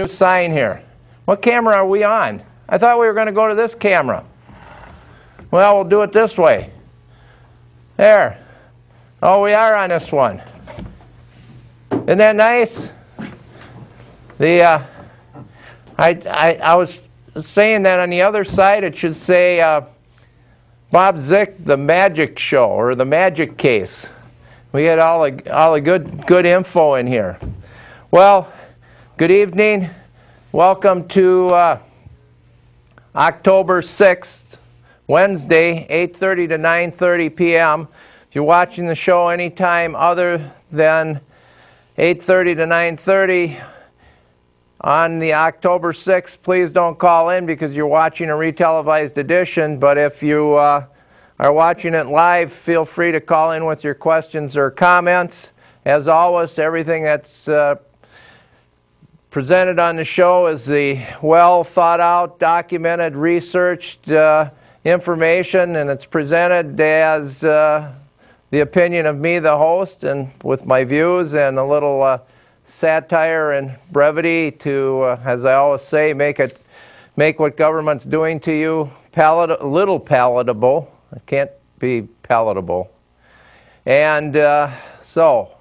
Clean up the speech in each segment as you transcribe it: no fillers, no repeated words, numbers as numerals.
New sign here. What camera are we on? I thought we were going to go to this camera. Well, we'll do it this way. There. Oh, we are on this one. Isn't that nice? I was saying that on the other side it should say Bob Zick, the Magic Show, or the Magic Case. We get all the good info in here. Well, good evening. Welcome to October 6th, Wednesday, 8:30 to 9:30 p.m. If you're watching the show anytime other than 8:30 to 9:30 on the October 6th, please don't call in because you're watching a retelevised edition. But if you are watching it live, feel free to call in with your questions or comments. As always, everything that's presented on the show is the well thought out, documented, researched information, and it's presented as the opinion of me, the host, and with my views and a little satire and brevity to, as I always say, make what government's doing to you a little palatable. It can't be palatable. And so,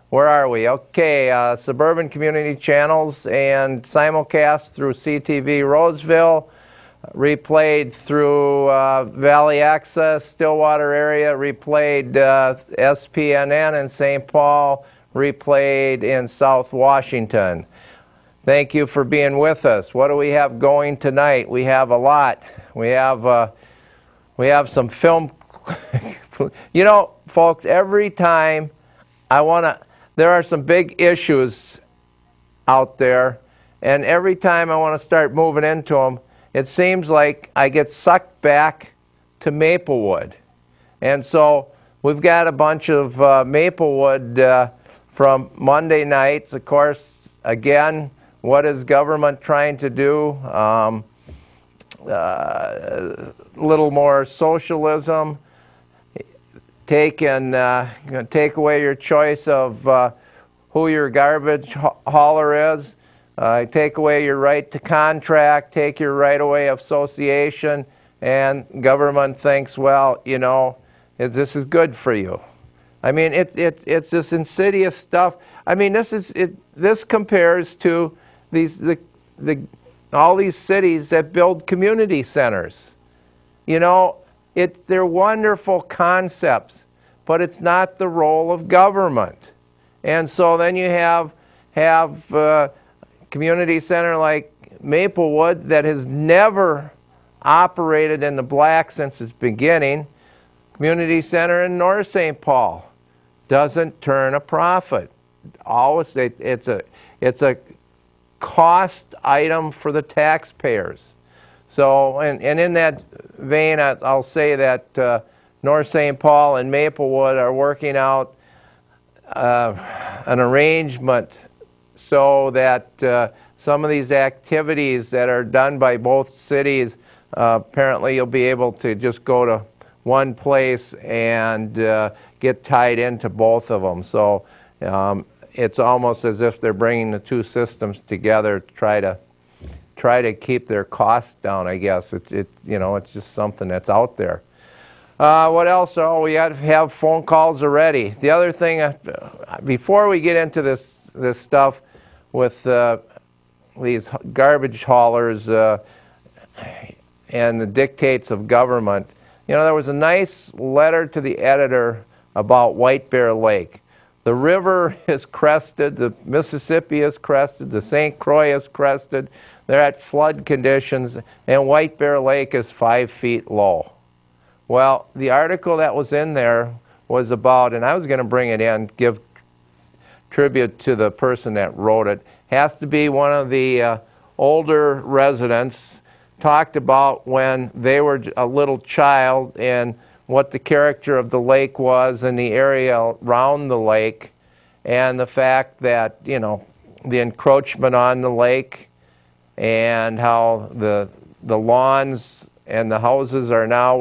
where are we? Okay, suburban community channels and simulcast through CTV Roseville, replayed through Valley Access, Stillwater area, replayed SPNN in St. Paul, replayed in South Washington. Thank you for being with us. What do we have going tonight? We have a lot. We have some film. You know, folks, every time there are some big issues out there, and every time I want to start moving into them, it seems like I get sucked back to Maplewood. And so we've got a bunch of Maplewood from Monday nights. Of course, again, what is government trying to do? A little more socialism. Take away your choice of who your garbage hauler is. Take away your right to contract. Take your right away of association. And government thinks, well, you know, this is good for you. I mean, it's this insidious stuff. I mean, this compares to all these cities that build community centers. You know, they're wonderful concepts, but it's not the role of government. And so then you have a community center like Maplewood that has never operated in the black since its beginning. Community center in North St. Paul doesn't turn a profit. Always, it's a cost item for the taxpayers. So, and in that vein, I'll say that North St. Paul and Maplewood are working out an arrangement so that some of these activities that are done by both cities, apparently you'll be able to just go to one place and get tied into both of them. So it's almost as if they're bringing the two systems together to try to keep their costs down. I guess it's just something that's out there. What else? Oh, we have phone calls already. The other thing, before we get into this stuff with these garbage haulers and the dictates of government, you know, there was a nice letter to the editor about White Bear Lake. The river is crested, the Mississippi is crested, the St. Croix is crested. They're at flood conditions, and White Bear Lake is 5 feet low. Well, the article that was in there was about, and I was going to bring it in, give tribute to the person that wrote it, has to be one of the older residents, talked about when they were a little child and what the character of the lake was and the area around the lake, and the fact that, you know, the encroachment on the lake and how the lawns and the houses are now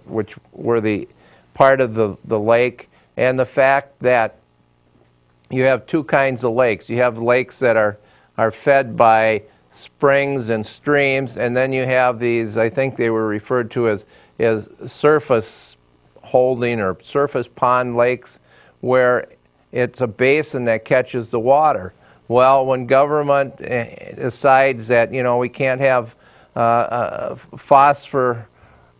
which were the part of the lake, and the fact that you have two kinds of lakes. You have lakes that are are fed by springs and streams, and then you have these, I think they were referred to as surface holding or surface pond lakes, where it's a basin that catches the water. Well, when government decides that, you know, we can't have phosphor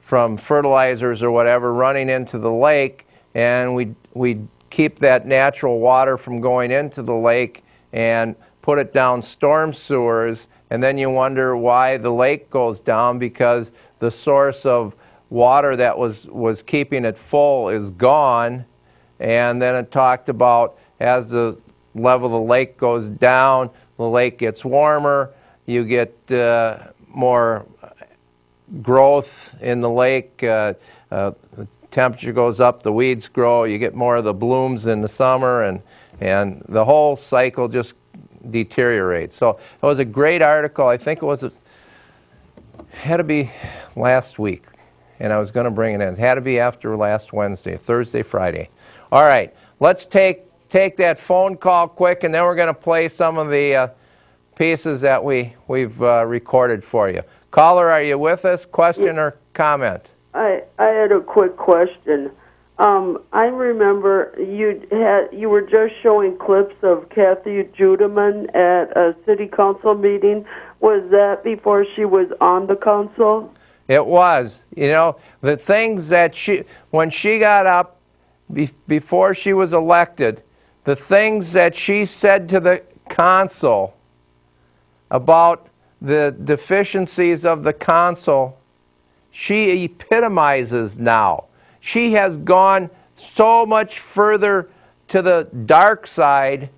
from fertilizers or whatever running into the lake, and we keep that natural water from going into the lake and put it down storm sewers, and then you wonder why the lake goes down, because the source of water that was keeping it full is gone. And then it talked about as the level of the lake goes down, the lake gets warmer, you get more growth in the lake, the temperature goes up, the weeds grow, you get more of the blooms in the summer, and the whole cycle just deteriorates. So it was a great article. I think it had to be last week, and I was going to bring it in. It had to be after last Wednesday, Thursday, Friday. All right, let's take that phone call quick, and then we're going to play some of the pieces that we've recorded for you. Caller, are you with us? Question or comment? I had a quick question. I remember you were just showing clips of Kathy Judeman at a city council meeting. Was that before she was on the council? It was. You know, the things that when she got up before she was elected, the things that she said to the council about the deficiencies of the council, she epitomizes now. She has gone so much further to the dark side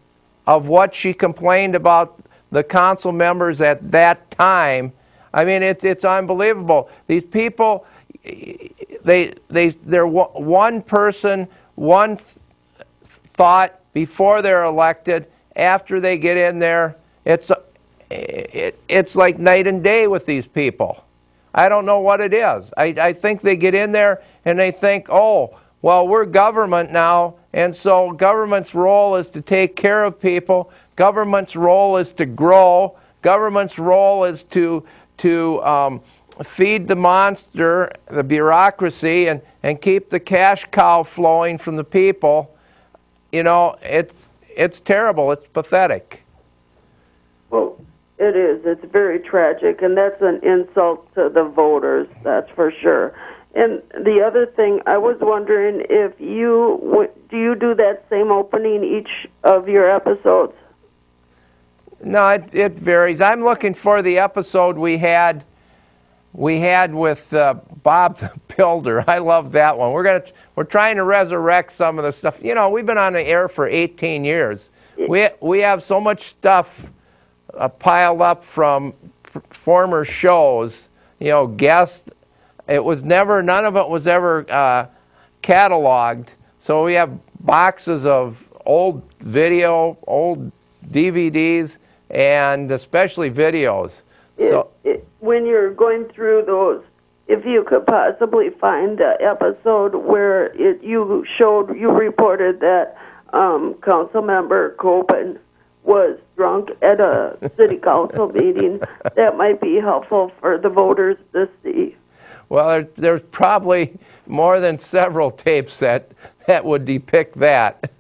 of what she complained about the council members at that time. I mean, it's unbelievable. These people, they're one person, one thought before they're elected. After they get in there, it's like night and day with these people. I don't know what it is. I think they get in there and they think, oh, well, we're government now, and so government's role is to take care of people. Government's role is to grow. Government's role is to feed the monster, the bureaucracy, and keep the cash cow flowing from the people. You know, it's terrible. It's pathetic. Well, it is. It's very tragic, and that's an insult to the voters, that's for sure. And the other thing, I was wondering if do you do that same opening each of your episodes? No, it varies. I'm looking for the episode we had with Bob the Builder. I love that one. We're trying to resurrect some of the stuff. You know, we've been on the air for 18 years. We have so much stuff piled up from former shows. You know, guests. None of it was ever cataloged. So we have boxes of old video, old DVDs, and especially videos. When you're going through those, if you could possibly find an episode where you reported that council member Coben was drunk at a city council meeting, that might be helpful for the voters to see. Well, there's probably more than several tapes that would depict that.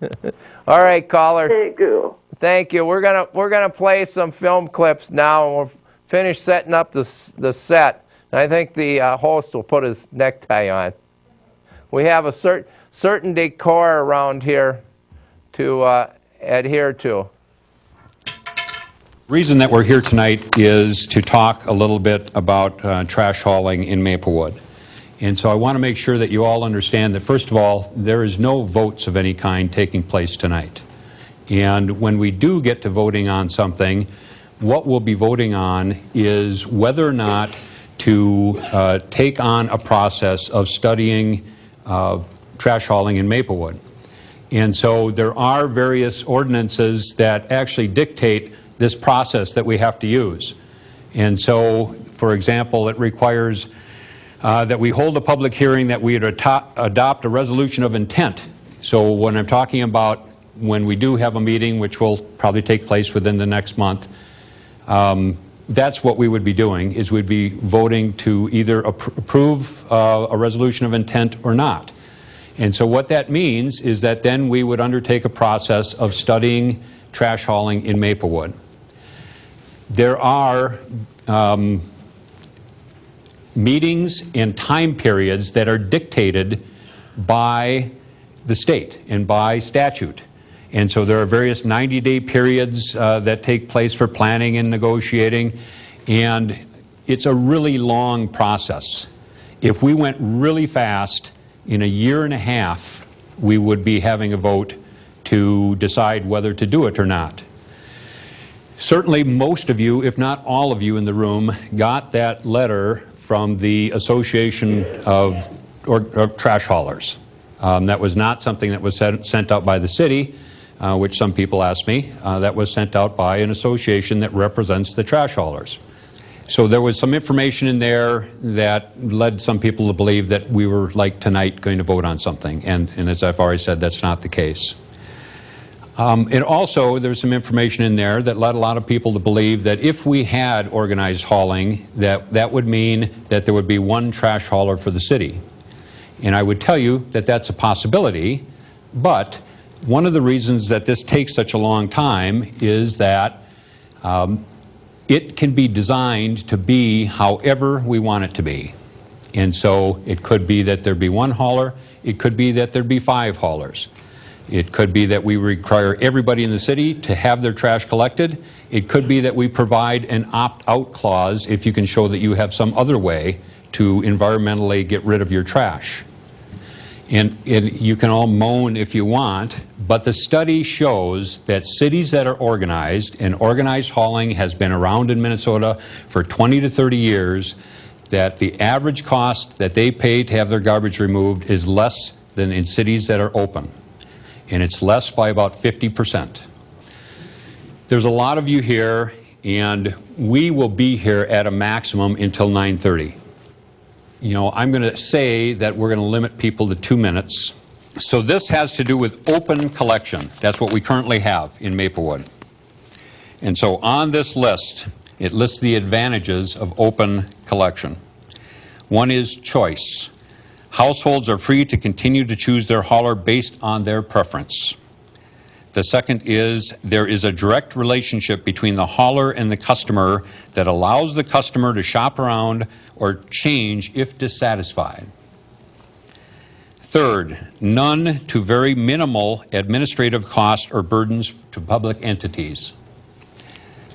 All right, caller. Thank you. Thank you. We're gonna play some film clips now, and we'll finish setting up the set. And I think the host will put his necktie on. We have a certain decor around here to adhere to. The reason that we're here tonight is to talk a little bit about trash hauling in Maplewood. And so I want to make sure that you all understand that, first of all, there is no votes of any kind taking place tonight. And when we do get to voting on something, what we'll be voting on is whether or not to take on a process of studying trash hauling in Maplewood. And so there are various ordinances that actually dictate this process that we have to use. And so, for example, it requires that we hold a public hearing, that we adopt a resolution of intent. So when I'm talking about when we do have a meeting, which will probably take place within the next month, That's what we would be doing, is we'd be voting to either approve a resolution of intent or not. And so what that means is that then we would undertake a process of studying trash hauling in Maplewood. There are meetings and time periods that are dictated by the state and by statute. And so there are various 90-day periods that take place for planning and negotiating, and it's a really long process. If we went really fast, in a year and a half, we would be having a vote to decide whether to do it or not. Certainly most of you, if not all of you in the room, got that letter from the Association of Trash Haulers. That was not something that was sent out by the city, which some people asked me. That was sent out by an association that represents the trash haulers. So there was some information in there that led some people to believe that we were, like tonight, going to vote on something. And as I've already said, that's not the case. And also, there's some information in there that led a lot of people to believe that if we had organized hauling, that would mean that there would be one trash hauler for the city. And I would tell you that that's a possibility, but one of the reasons that this takes such a long time is that it can be designed to be however we want it to be. And so it could be that there'd be one hauler, it could be that there'd be 5 haulers. It could be that we require everybody in the city to have their trash collected. It could be that we provide an opt-out clause if you can show that you have some other way to environmentally get rid of your trash. And you can all moan if you want, but the study shows that cities that are organized, and organized hauling has been around in Minnesota for 20 to 30 years, that the average cost that they pay to have their garbage removed is less than in cities that are open. And it's less by about 50%. There's a lot of you here, and we will be here at a maximum until 9:30. You know, I'm going to say that we're going to limit people to 2 minutes. So this has to do with open collection. That's what we currently have in Maplewood. And so on this list, it lists the advantages of open collection. One is choice. Households are free to continue to choose their hauler based on their preference. The second is there is a direct relationship between the hauler and the customer that allows the customer to shop around or change if dissatisfied. Third, none to very minimal administrative costs or burdens to public entities.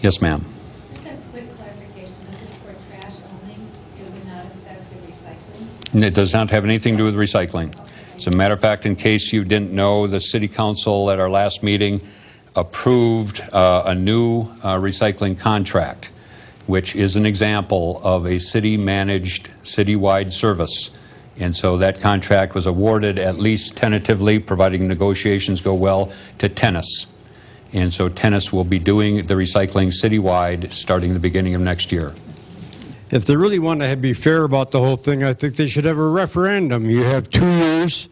Yes, ma'am. Just a quick clarification. This is for trash only. It would not affect the recycling? It does not have anything to do with recycling. Okay. As a matter of fact, in case you didn't know, the City Council at our last meeting approved a new recycling contract, which is an example of a city-managed, citywide service. And so that contract was awarded, at least tentatively, providing negotiations go well, to Tennis. And so Tennis will be doing the recycling citywide starting the beginning of next year. If they really want to be fair about the whole thing, I think they should have a referendum. You have 2 years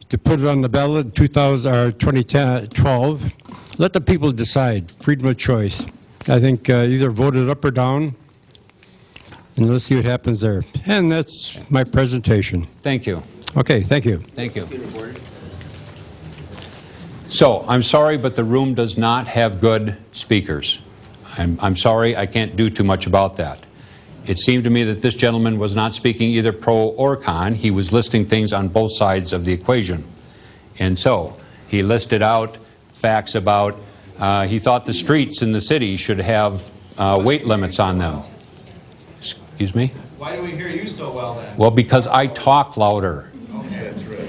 to put it on the ballot, 2012. Let the people decide, freedom of choice. I think either vote it up or down, and let's see what happens there. And that's my presentation. Thank you. Okay, thank you. Thank you. So, I'm sorry, but the room does not have good speakers. I'm sorry, I can't do too much about that. It seemed to me that this gentleman was not speaking either pro or con. He was listing things on both sides of the equation. And so, he listed out facts about he thought the streets in the city should have weight limits on them. Excuse me? Why do we hear you so well then? Well, because I talk louder. Okay, that's right.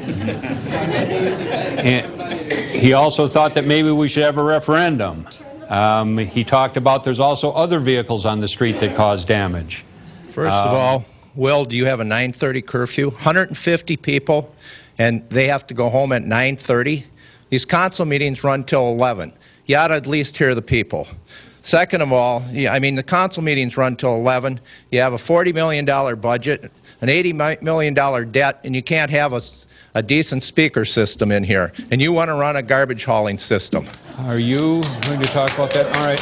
And he also thought that maybe we should have a referendum. He talked about there's also other vehicles on the street that cause damage. First of all, Will, do you have a 9:30 curfew? 150 people, and they have to go home at 9:30. These council meetings run till 11. You ought to at least hear the people. Second of all, I mean, the council meetings run till 11. You have a $40 million budget, an $80 million debt, and you can't have a decent speaker system in here. And you want to run a garbage hauling system. Are you going to talk about that? All right.